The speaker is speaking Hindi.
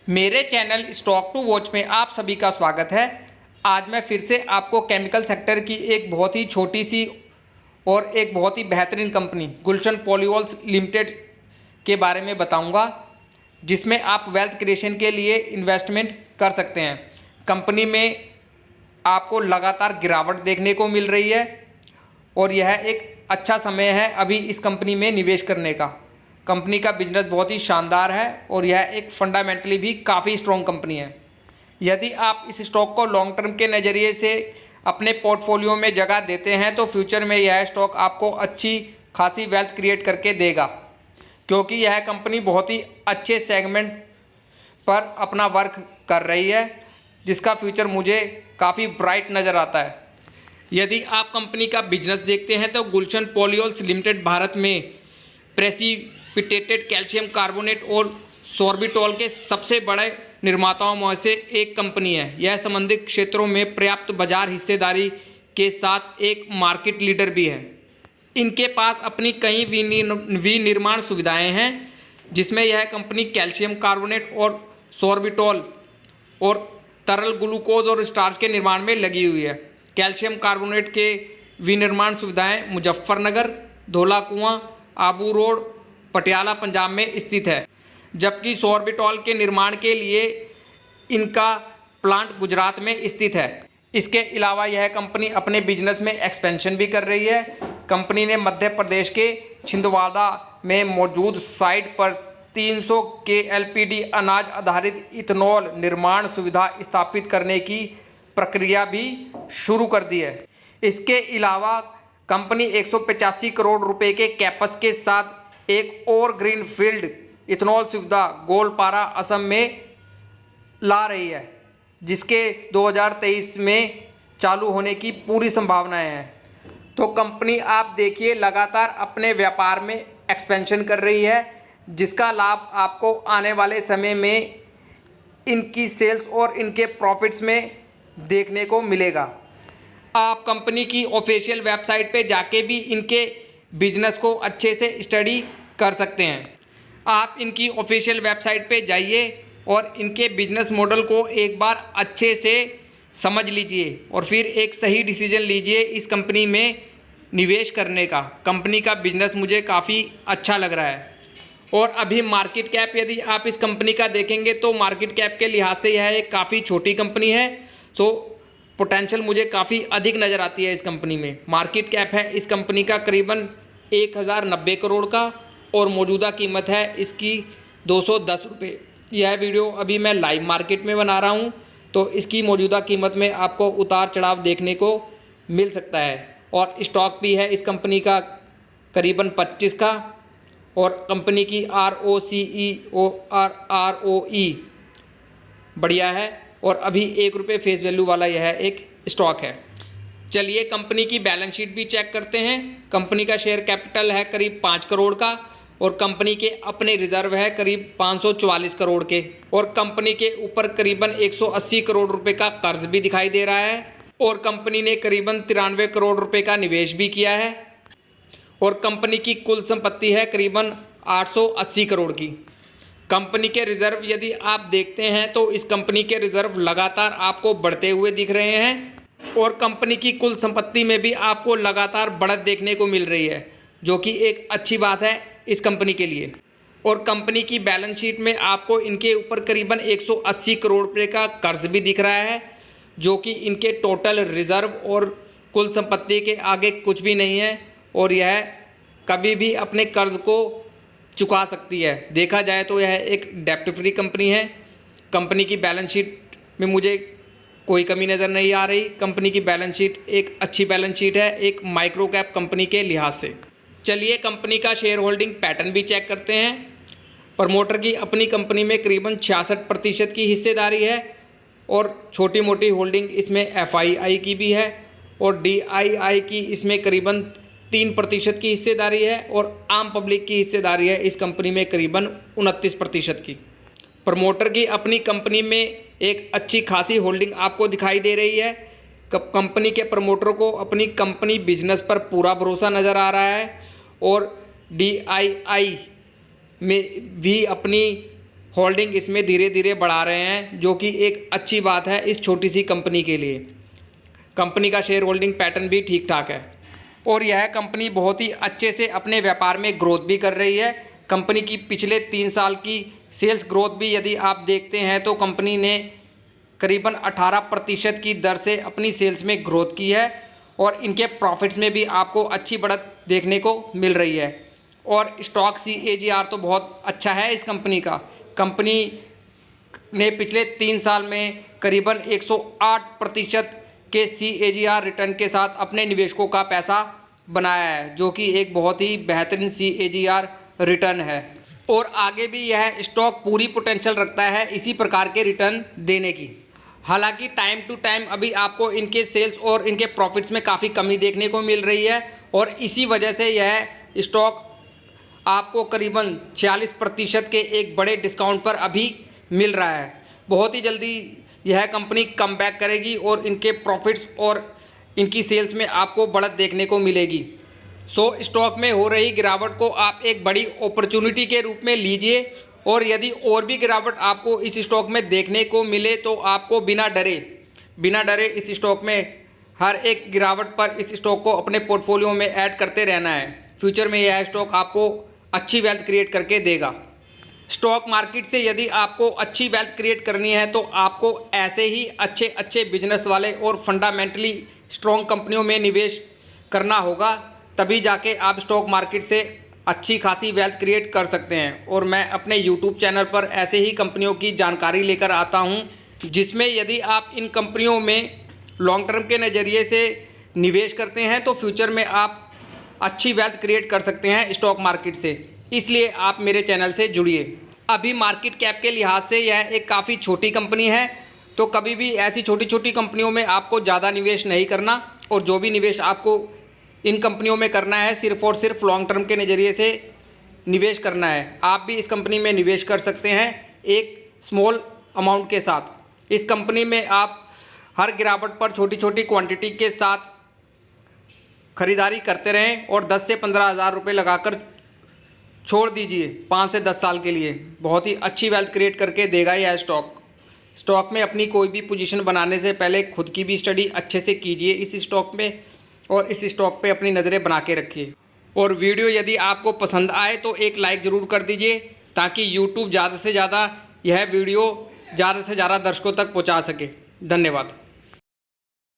मेरे चैनल स्टॉक टू वॉच में आप सभी का स्वागत है। आज मैं फिर से आपको केमिकल सेक्टर की एक बहुत ही छोटी सी और एक बहुत ही बेहतरीन कंपनी गुलशन पॉलीवॉल्स लिमिटेड के बारे में बताऊंगा, जिसमें आप वेल्थ क्रिएशन के लिए इन्वेस्टमेंट कर सकते हैं। कंपनी में आपको लगातार गिरावट देखने को मिल रही है और यह एक अच्छा समय है अभी इस कंपनी में निवेश करने का। कंपनी का बिजनेस बहुत ही शानदार है और यह एक फंडामेंटली भी काफ़ी स्ट्रॉन्ग कंपनी है। यदि आप इस स्टॉक को लॉन्ग टर्म के नज़रिए से अपने पोर्टफोलियो में जगह देते हैं तो फ्यूचर में यह स्टॉक आपको अच्छी खासी वेल्थ क्रिएट करके देगा, क्योंकि यह कंपनी बहुत ही अच्छे सेगमेंट पर अपना वर्क कर रही है, जिसका फ्यूचर मुझे काफ़ी ब्राइट नज़र आता है। यदि आप कंपनी का बिजनेस देखते हैं तो गुलशन पॉलीवॉल्स लिमिटेड भारत में प्रेसिपिटेटेड कैल्शियम कार्बोनेट और सॉर्बिटॉल के सबसे बड़े निर्माताओं में से एक कंपनी है। यह संबंधित क्षेत्रों में पर्याप्त बाजार हिस्सेदारी के साथ एक मार्केट लीडर भी है। इनके पास अपनी कई विनिर्माण सुविधाएं हैं, जिसमें यह कंपनी कैल्शियम कार्बोनेट और सॉर्बिटॉल और तरल ग्लूकोज और स्टार्च के निर्माण में लगी हुई है। कैल्शियम कार्बोनेट के विनिर्माण सुविधाएं मुजफ्फरनगर, धौला कुआं, आबू रोड, पटियाला पंजाब में स्थित है, जबकि सॉर्बिटॉल के निर्माण के लिए इनका प्लांट गुजरात में स्थित है। इसके अलावा यह कंपनी अपने बिजनेस में एक्सपेंशन भी कर रही है। कंपनी ने मध्य प्रदेश के छिंदवाड़ा में मौजूद साइट पर 300 KLPD अनाज आधारित इथेनॉल निर्माण सुविधा स्थापित करने की प्रक्रिया भी शुरू कर दी है। इसके अलावा कंपनी 185 करोड़ रुपए के कैपेक्स के साथ एक और ग्रीन फील्ड इथेनॉल सुविधा गोलपारा असम में ला रही है, जिसके 2023 में चालू होने की पूरी संभावनाएं हैं। तो कंपनी आप देखिए लगातार अपने व्यापार में एक्सपेंशन कर रही है, जिसका लाभ आपको आने वाले समय में इनकी सेल्स और इनके प्रॉफिट्स में देखने को मिलेगा। आप कंपनी की ऑफिशियल वेबसाइट पे जाके भी इनके बिजनेस को अच्छे से स्टडी कर सकते हैं। आप इनकी ऑफिशियल वेबसाइट पे जाइए और इनके बिजनेस मॉडल को एक बार अच्छे से समझ लीजिए और फिर एक सही डिसीजन लीजिए इस कंपनी में निवेश करने का। कंपनी का बिजनेस मुझे काफ़ी अच्छा लग रहा है। और अभी मार्केट कैप यदि आप इस कंपनी का देखेंगे तो मार्केट कैप के लिहाज से यह एक काफ़ी छोटी कंपनी है, तो पोटेंशियल मुझे काफ़ी अधिक नज़र आती है इस कंपनी में। मार्केट कैप है इस कंपनी का करीबन 1090 करोड़ का और मौजूदा कीमत है इसकी 210 रुपये। यह वीडियो अभी मैं लाइव मार्केट में बना रहा हूँ, तो इसकी मौजूदा कीमत में आपको उतार चढ़ाव देखने को मिल सकता है। और स्टॉक भी है इस कंपनी का करीबन 25 का और कंपनी की ROCE और ROE बढ़िया है और अभी 1 रुपये फेस वैल्यू वाला यह एक स्टॉक है। चलिए कंपनी की बैलेंस शीट भी चेक करते हैं। कंपनी का शेयर कैपिटल है करीब 5 करोड़ का और कंपनी के अपने रिजर्व है करीब 544 करोड़ के और कंपनी के ऊपर करीबन 180 करोड़ रुपए का कर्ज भी दिखाई दे रहा है और कंपनी ने करीबन 93 करोड़ रुपए का निवेश भी किया है और कंपनी की कुल संपत्ति है करीबन 880 करोड़ की। कंपनी के रिजर्व यदि आप देखते हैं तो इस कंपनी के रिजर्व लगातार आपको बढ़ते हुए दिख रहे हैं और कंपनी की कुल संपत्ति में भी आपको लगातार बढ़त देखने को मिल रही है, जो कि एक अच्छी बात है इस कंपनी के लिए। और कंपनी की बैलेंस शीट में आपको इनके ऊपर करीबन 180 करोड़ रुपये का कर्ज भी दिख रहा है, जो कि इनके टोटल रिजर्व और कुल संपत्ति के आगे कुछ भी नहीं है और यह कभी भी अपने कर्ज को चुका सकती है। देखा जाए तो यह एक डेप्ट फ्री कंपनी है। कंपनी की बैलेंस शीट में मुझे कोई कमी नज़र नहीं आ रही। कंपनी की बैलेंस शीट एक अच्छी बैलेंस शीट है एक माइक्रो कैप कंपनी के लिहाज से। चलिए कंपनी का शेयर होल्डिंग पैटर्न भी चेक करते हैं। प्रमोटर की अपनी कंपनी में करीबन 66% की हिस्सेदारी है और छोटी मोटी होल्डिंग इसमें FII की भी है और DII की इसमें करीबन 3% की हिस्सेदारी है और आम पब्लिक की हिस्सेदारी है इस कंपनी में करीबन 29% की। प्रमोटर की अपनी कंपनी में एक अच्छी खासी होल्डिंग आपको दिखाई दे रही है। कंपनी के प्रमोटर को अपनी कंपनी बिजनेस पर पूरा भरोसा नज़र आ रहा है और DII में भी अपनी होल्डिंग इसमें धीरे धीरे बढ़ा रहे हैं, जो कि एक अच्छी बात है इस छोटी सी कंपनी के लिए। कंपनी का शेयर होल्डिंग पैटर्न भी ठीक ठाक है और यह कंपनी बहुत ही अच्छे से अपने व्यापार में ग्रोथ भी कर रही है। कंपनी की पिछले 3 साल की सेल्स ग्रोथ भी यदि आप देखते हैं तो कंपनी ने करीबन 18% की दर से अपनी सेल्स में ग्रोथ की है और इनके प्रॉफिट्स में भी आपको अच्छी बढ़त देखने को मिल रही है। और स्टॉक CAGR तो बहुत अच्छा है इस कंपनी का। कंपनी ने पिछले 3 साल में करीबन 108% के CAGR रिटर्न के साथ अपने निवेशकों का पैसा बनाया है, जो कि एक बहुत ही बेहतरीन CAGR रिटर्न है और आगे भी यह स्टॉक पूरी पोटेंशियल रखता है इसी प्रकार के रिटर्न देने की। हालांकि टाइम टू टाइम अभी आपको इनके सेल्स और इनके प्रॉफिट्स में काफ़ी कमी देखने को मिल रही है और इसी वजह से यह स्टॉक आपको करीबन 46% के एक बड़े डिस्काउंट पर अभी मिल रहा है। बहुत ही जल्दी यह कंपनी कम बैक करेगी और इनके प्रॉफिट्स और इनकी सेल्स में आपको बढ़त देखने को मिलेगी। स्टॉक में हो रही गिरावट को आप एक बड़ी अपॉर्चुनिटी के रूप में लीजिए और यदि और भी गिरावट आपको इस स्टॉक में देखने को मिले तो आपको बिना डरे इस स्टॉक में हर एक गिरावट पर इस स्टॉक को अपने पोर्टफोलियो में ऐड करते रहना है। फ्यूचर में यह स्टॉक आपको अच्छी वेल्थ क्रिएट करके देगा। स्टॉक मार्केट से यदि आपको अच्छी वेल्थ क्रिएट करनी है तो आपको ऐसे ही अच्छे बिजनेस वाले और फंडामेंटली स्ट्रॉन्ग कंपनियों में निवेश करना होगा, तभी जाके आप स्टॉक मार्केट से अच्छी खासी वेल्थ क्रिएट कर सकते हैं। और मैं अपने यूट्यूब चैनल पर ऐसे ही कंपनियों की जानकारी लेकर आता हूं, जिसमें यदि आप इन कंपनियों में लॉन्ग टर्म के नज़रिए से निवेश करते हैं तो फ्यूचर में आप अच्छी वेल्थ क्रिएट कर सकते हैं स्टॉक मार्केट से। इसलिए आप मेरे चैनल से जुड़िए। अभी मार्केट कैप के लिहाज से यह एक काफ़ी छोटी कंपनी है, तो कभी भी ऐसी छोटी छोटी कंपनियों में आपको ज़्यादा निवेश नहीं करना और जो भी निवेश आपको इन कंपनियों में करना है सिर्फ और सिर्फ लॉन्ग टर्म के नज़रिए से निवेश करना है। आप भी इस कंपनी में निवेश कर सकते हैं एक स्मॉल अमाउंट के साथ। इस कंपनी में आप हर गिरावट पर छोटी छोटी क्वांटिटी के साथ खरीदारी करते रहें और 10 से 15 हज़ार रुपये लगाकर छोड़ दीजिए 5 से 10 साल के लिए। बहुत ही अच्छी वेल्थ क्रिएट करके देगा यह स्टॉक में अपनी कोई भी पोजीशन बनाने से पहले खुद की भी स्टडी अच्छे से कीजिए इस स्टॉक में और इस स्टॉक पे अपनी नज़रें बना के रखिए। और वीडियो यदि आपको पसंद आए तो एक लाइक ज़रूर कर दीजिए ताकि यूट्यूब ज़्यादा से ज़्यादा यह वीडियो ज़्यादा से ज़्यादा दर्शकों तक पहुँचा सके। धन्यवाद।